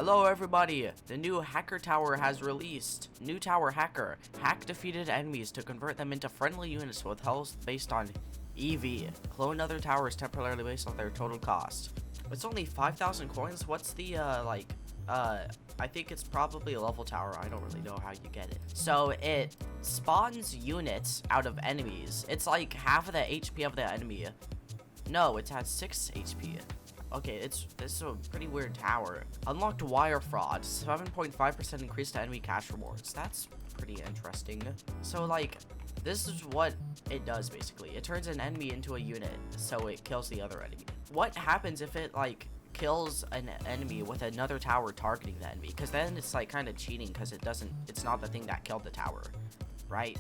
Hello everybody! The new Hacker Tower has released. New tower hacker. Hack defeated enemies to convert them into friendly units with health based on EV. Clone other towers temporarily based on their total cost. It's only 5,000 coins. What's the, I think it's probably a level tower. I don't really know how you get it. So it spawns units out of enemies. It's like half of the HP of the enemy. No, it has 6 HP. Okay, this is a pretty weird tower. Unlocked wire fraud, 7.5% increase to enemy cash rewards. That's pretty interesting. So like, this is what it does basically. It turns an enemy into a unit, so it kills the other enemy. What happens if it like kills an enemy with another tower targeting the enemy? Because then it's like kind of cheating because it's not the thing that killed the tower, right?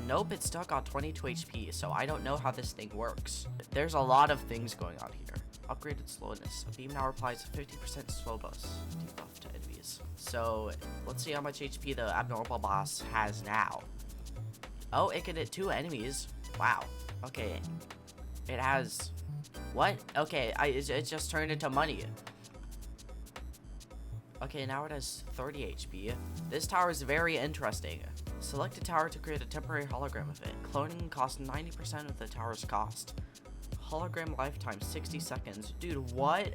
Nope, it's still got 22 HP, so I don't know how this thing works. There's a lot of things going on here. Upgraded slowness. A beam now applies a 50% slow bus debuff to enemies. So, let's see how much HP the abnormal boss has now. Oh, it can hit 2 enemies. Wow. Okay. It has... What? Okay, it just turned into money. Okay, now it has 30 HP. This tower is very interesting. Select a tower to create a temporary hologram of it. Cloning costs 90% of the tower's cost. Hologram lifetime 60 seconds. Dude, what?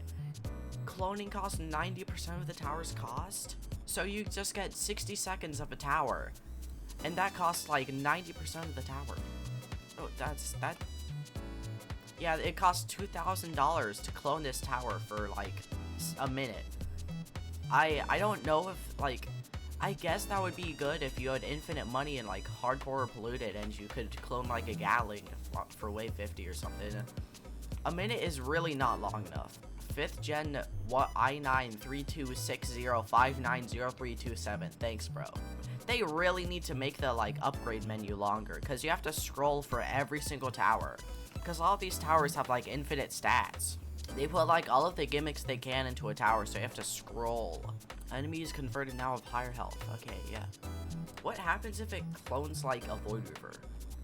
Cloning costs 90% of the tower's cost? So you just get 60 seconds of a tower. And that costs like 90% of the tower. Oh, that. Yeah, it costs $2,000 to clone this tower for like a minute. I don't know if like... I guess that would be good if you had infinite money and like hardcore polluted and you could clone like a Gatling for wave 50 or something. A minute is really not long enough. 5th gen i93260590327. Thanks, bro. They really need to make the like upgrade menu longer because you have to scroll for every single tower. Because all of these towers have like infinite stats. They put like all of the gimmicks they can into a tower, so you have to scroll. Enemies converted now of higher health. Okay, yeah. What happens if it clones like a Void Reaver?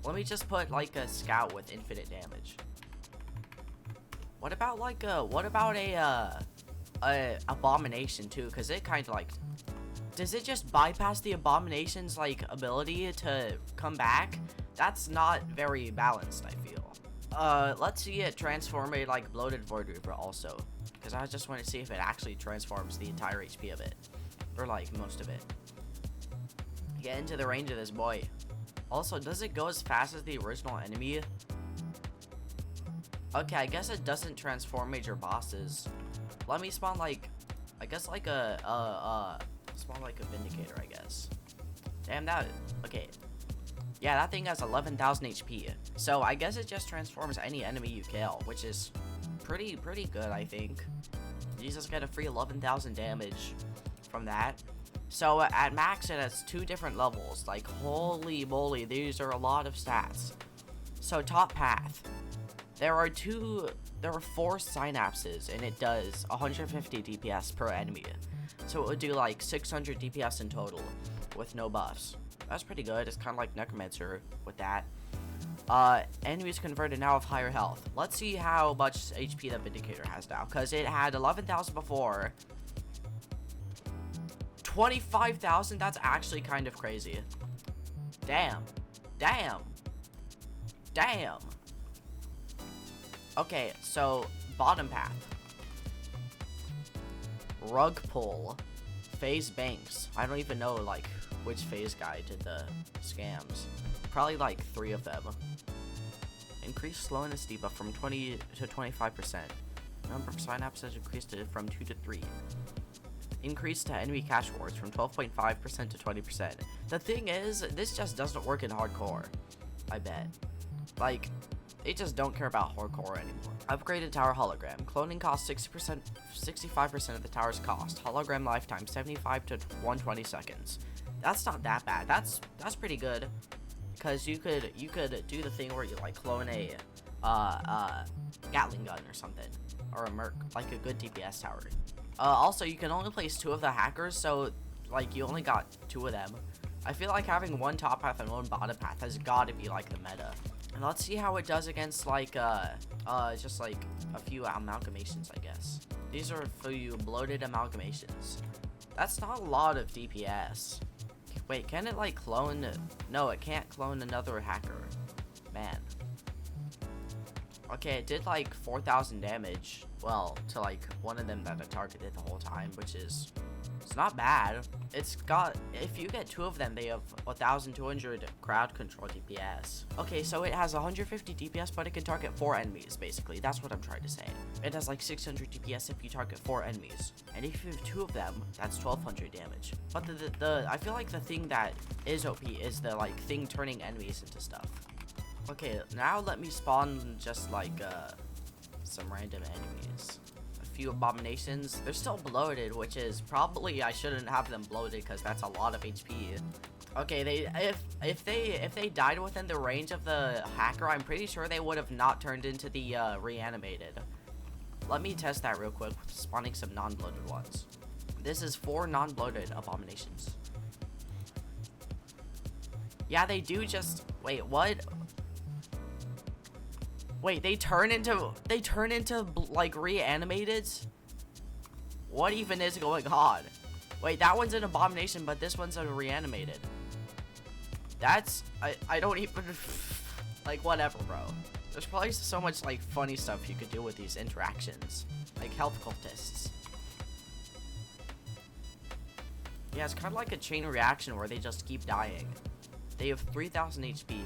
Let me just put like a scout with infinite damage. What about like a abomination too? Cause it kind of like, does it just bypass the abomination's like ability to come back? That's not very balanced, I feel. Let's see it transform a like bloated Void Reaver also. Because I just want to see if it actually transforms the entire HP of it. Or like most of it. Get into the range of this boy. Also, does it go as fast as the original enemy? Okay, I guess it doesn't transform major bosses. Let me spawn like, I guess like spawn like a Vindicator, I guess. Damn that, okay. Yeah, that thing has 11,000 HP. So I guess it just transforms any enemy you kill, which is pretty good, I think. You just get a free 11,000 damage from that. So at max, it has 2 different levels. Like, holy moly, these are a lot of stats. So top path. There are 4 synapses, and it does 150 DPS per enemy. So it would do like 600 DPS in total with no buffs. That's pretty good. It's kind of like Necromancer with that. Enemies converted now of higher health. Let's see how much HP the Vindicator has now, because it had 11,000 before. 25,000? That's actually kind of crazy. Damn. Okay, so bottom path. Rug pull. Phase banks. I don't even know like which phase guy did the scams. Probably like 3 of them. Increased slowness debuff from 20 to 25%. Number of synapses increased from 2 to 3. Increased to enemy cash rewards from 12.5% to 20%. The thing is, this just doesn't work in hardcore. I bet. Like, they just don't care about hardcore anymore. Upgraded tower hologram. Cloning costs 65% of the tower's cost. Hologram lifetime 75 to 120 seconds. That's not that bad. That's pretty good. Because you could do the thing where you like clone a Gatling gun or something, or a Merc, like a good DPS tower. Also, you can only place 2 of the hackers, so like you only got 2 of them. I feel like having 1 top path and 1 bottom path has got to be like the meta. And let's see how it does against like just like a few amalgamations, I guess. These are a few bloated amalgamations. That's not a lot of DPS. Wait, can it like clone? No, it can't clone another hacker. Man. Okay, it did like 4,000 damage. Well, to like one of them that I targeted the whole time, which is, it's not bad. It's got, if you get 2 of them, they have 1,200 crowd control DPS. Okay, so it has 150 DPS, but it can target 4 enemies, basically. That's what I'm trying to say. It has like 600 DPS if you target 4 enemies. And if you have 2 of them, that's 1,200 damage. But I feel like the thing that is OP is the like thing turning enemies into stuff. Okay, now let me spawn just like some random enemies. A few abominations. They're still bloated, which is probably I shouldn't have them bloated because that's a lot of HP. Okay, if they died within the range of the hacker, I'm pretty sure they would have not turned into the reanimated. Let me test that real quick with spawning some non-bloated ones. This is 4 non-bloated abominations. Yeah, they do just wait, what? Wait, they turn into like reanimated? What even is going on? Wait, that one's an abomination, but this one's a reanimated. That's I don't even like whatever, bro. There's probably so much like funny stuff you could do with these interactions, like health cultists. Yeah, it's kind of like a chain reaction where they just keep dying. They have 3,000 HP.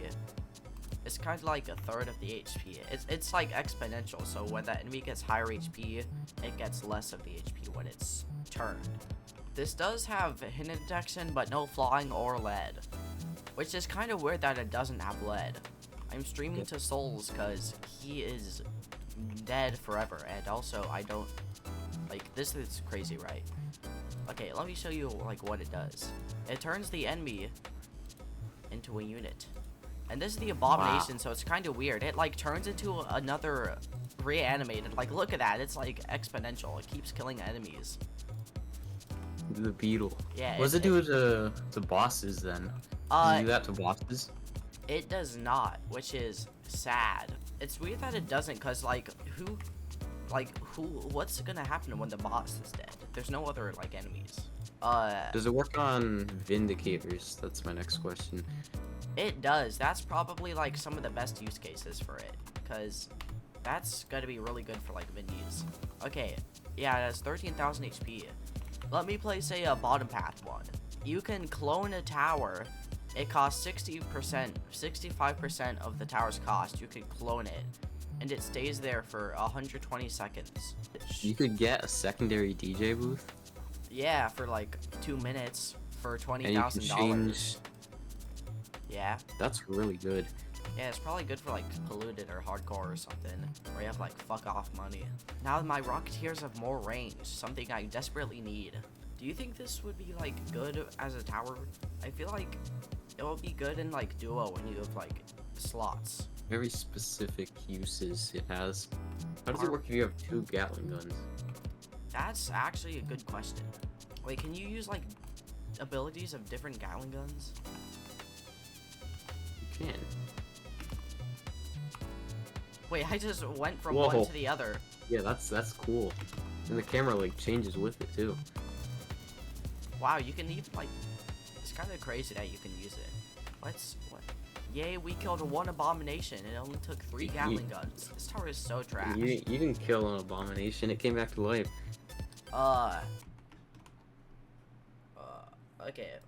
It's kind of like a third of the HP. It's like exponential, so when that enemy gets higher HP, it gets less of the HP when it's turned. This does have hidden detection, but no flying or lead, which is kind of weird that it doesn't have lead. I'm streaming to Souls because he is dead forever, and also I don't, like, this is crazy, right? Okay, let me show you like what it does. It turns the enemy into a unit. And this is the abomination, so it's kind of weird. It like turns into another reanimated. Like, look at that. It's like exponential. It keeps killing enemies. The beetle. Yeah. What does it do to bosses then? Does it do that to bosses? It does not, which is sad. It's weird that it doesn't, cause like what's gonna happen when the boss is dead? There's no other like enemies. Does it work on Vindicators? That's my next question. It does. That's probably like some of the best use cases for it, because that's gonna be really good for like Vindies. Okay, yeah, it has 13,000 HP. Let me play, say, a bottom path one. You can clone a tower. It costs 60%, 65% of the tower's cost. You can clone it, and it stays there for 120 seconds. You could get a secondary DJ booth? Yeah, for like 2 minutes for $20,000. Yeah. That's really good. Yeah, it's probably good for like polluted or hardcore or something, where you have like fuck off money. Now my Rocketeers have more range, something I desperately need. Do you think this would be like good as a tower? I feel like it will be good in like duo when you have like slots. Very specific uses it has. How does it work if you have 2 Gatling guns? That's actually a good question. Wait, can you use like abilities of different Gatling guns? You can. Wait, I just went from Whoa. one to the other. Yeah, that's cool. And the camera like changes with it too. Wow, you can even like, it's kind of crazy that you can use it. What? Yay, we killed 1 abomination. It only took 3 Gatling guns. This tower is so trash. You didn't kill an abomination. It came back to life. Okay.